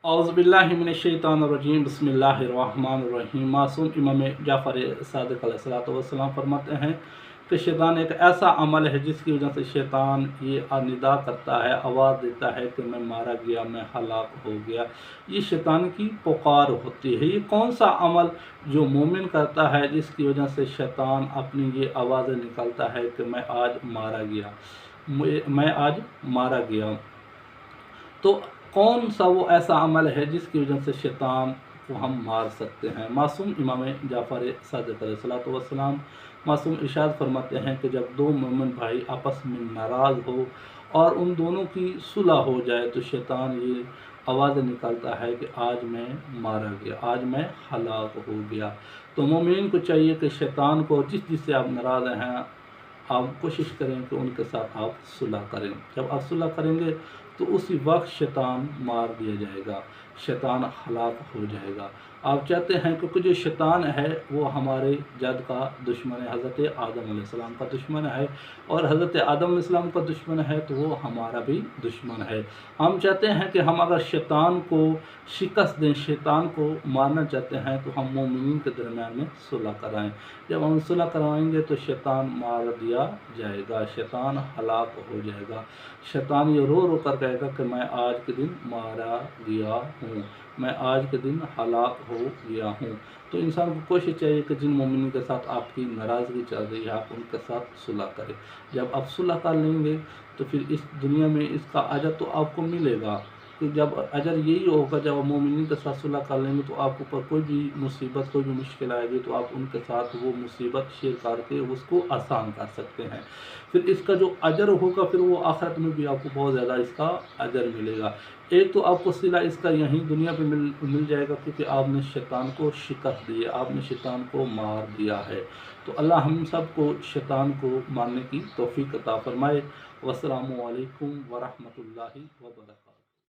औज़ुबिल्लाहिमिनश्शैतानिर्रजीम बिस्मिल्लाहिर्रहमानिर्रहीम। मासूम इमाम जाफ़र सादिक़ अलैहिस्सलाम फरमाते हैं कि शैतान एक ऐसा अमल है जिसकी वजह से शैतान ये निदा करता है, आवाज़ देता है कि मैं मारा गया, मैं हलाक हो गया। ये शैतान की पुकार होती है। ये कौन सा अमल जो मोमिन करता है जिसकी वजह से शैतान अपनी ये आवाज़ें निकालता है कि मैं आज मारा गया, मैं आज मारा गया। तो कौन सा वो ऐसा अमल है जिसकी वजह से शैतान को हम मार सकते हैं। मासूम इमाम जाफ़र सादिक़ अलैहिस्सलाम मासूम इरशाद फरमाते हैं कि जब दो मोमिन भाई आपस में नाराज़ हो और उन दोनों की सुलह हो जाए तो शैतान ये आवाज़ निकालता है कि आज मैं मारा गया, आज मैं हलाक हो गया। तो मोमिन को चाहिए कि शैतान को जिससे आप नाराज़ हैं आप कोशिश करें कि उनके साथ आप सुलह करें। जब आप सुलह करेंगे तो उसी वक्त शैतान मार दिया जाएगा, शैतान हलाक हो जाएगा। आप चाहते हैं क्योंकि जो शैतान है वो हमारे जद का दुश्मन है, हज़रत आदम अलैहिस्सलाम का दुश्मन है, और हज़रत आदम अलैहिस्सलाम का दुश्मन है तो वो हमारा भी दुश्मन है। हम चाहते हैं कि हम अगर शैतान को शिकस्त दें, शैतान को मारना चाहते हैं तो हम मोमिनीन के दरमियान में सुलह कराएं। जब हम सुलह कराएंगे तो शैतान मार दिया जाएगा, शैतान हलाक हो जाएगा। शैतान ये रो रो कर कहेगा कि मैं आज के दिन मारा गया हूँ, मैं आज के दिन हलाक हो गया हूँ। तो इंसान को कोशिश चाहिए कि जिन मोमिन के साथ आपकी नाराज़गी चल रही है आप उनके साथ सुलह करें। जब आप सुलह कर लेंगे तो फिर इस दुनिया में इसका अजर तो आपको मिलेगा। तो जब अजर यही होगा, जब आप मोमिन के साथ सुलह कर लेंगे तो आपके ऊपर कोई भी मुसीबत, कोई भी मुश्किल आएगी तो आप उनके साथ वो मुसीबत शेयर करके उसको आसान कर सकते हैं। फिर इसका जो अजर होगा फिर वो आखिरत में भी आपको बहुत ज़्यादा इसका अजर मिलेगा। एक तो आपको सिला इसका यहीं दुनिया पे मिल जाएगा क्योंकि आपने शैतान को शिकस्त दी है, आपने शैतान को मार दिया है। तो अल्लाह हम सब को शैतान को मारने की तौफीक अता फरमाए। वस्सलामु अलैकुम वरहमतुल्लाहि वबरकातुहू।